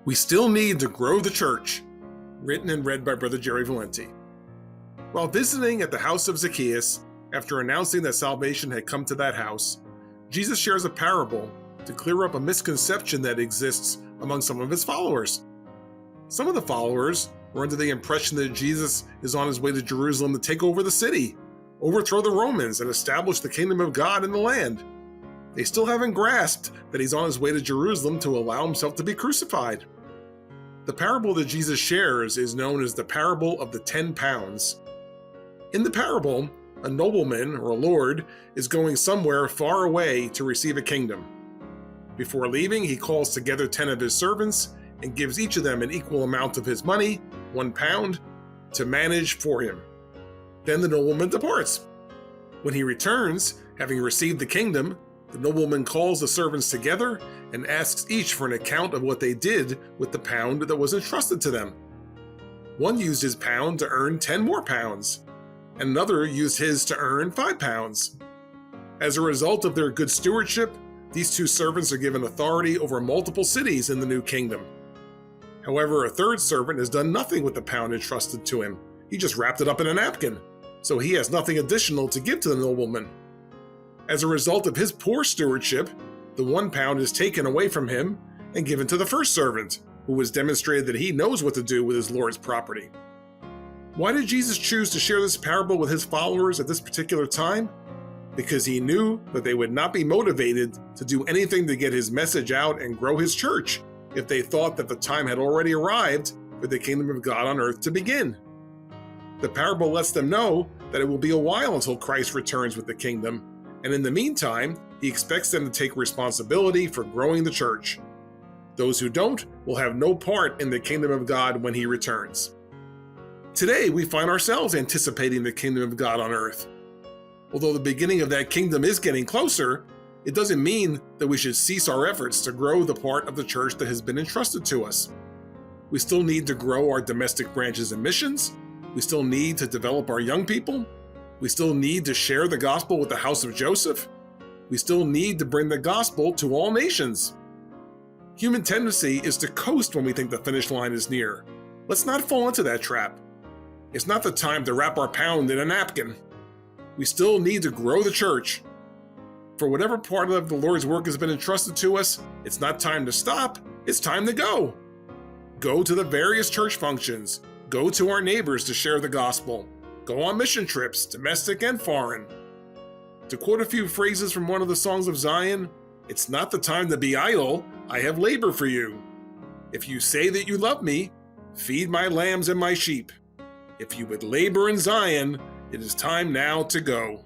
We still need to grow the church. Written and read by Brother Jerry Valenti. While visiting at the house of Zacchaeus, after announcing that salvation had come to that house, Jesus shares a parable to clear up a misconception that exists among some of his followers. Some of the followers were under the impression that Jesus is on his way to Jerusalem to take over the city, overthrow the Romans, and establish the kingdom of God in the land. They still haven't grasped that he's on his way to Jerusalem to allow himself to be crucified. The parable that Jesus shares is known as the parable of the 10 pounds. In the parable, a nobleman or a lord is going somewhere far away to receive a kingdom. Before leaving, he calls together 10 of his servants and gives each of them an equal amount of his money, 1 pound, to manage for him. Then the nobleman departs. When he returns, having received the kingdom, the nobleman calls the servants together and asks each for an account of what they did with the pound that was entrusted to them. One used his pound to earn 10 more pounds, and another used his to earn 5 pounds. As a result of their good stewardship, these 2 servants are given authority over multiple cities in the new kingdom. However, a third servant has done nothing with the pound entrusted to him. He just wrapped it up in a napkin, so he has nothing additional to give to the nobleman. As a result of his poor stewardship, the 1 pound is taken away from him and given to the first servant, who has demonstrated that he knows what to do with his Lord's property. Why did Jesus choose to share this parable with his followers at this particular time? Because he knew that they would not be motivated to do anything to get his message out and grow his church if they thought that the time had already arrived for the kingdom of God on earth to begin. The parable lets them know that it will be a while until Christ returns with the kingdom, and in the meantime, he expects them to take responsibility for growing the church. Those who don't will have no part in the kingdom of God when he returns. Today, we find ourselves anticipating the kingdom of God on earth. Although the beginning of that kingdom is getting closer, it doesn't mean that we should cease our efforts to grow the part of the church that has been entrusted to us. We still need to grow our domestic branches and missions. We still need to develop our young people. We still need to share the gospel with the house of Joseph. We still need to bring the gospel to all nations. Human tendency is to coast when we think the finish line is near. Let's not fall into that trap. It's not the time to wrap our pound in a napkin. We still need to grow the church. For whatever part of the Lord's work has been entrusted to us, it's not time to stop, it's time to go. Go to the various church functions. Go to our neighbors to share the gospel. Go on mission trips, domestic and foreign. To quote a few phrases from one of the songs of Zion, it's not the time to be idle, I have labor for you. If you say that you love me, feed my lambs and my sheep. If you would labor in Zion, it is time now to go.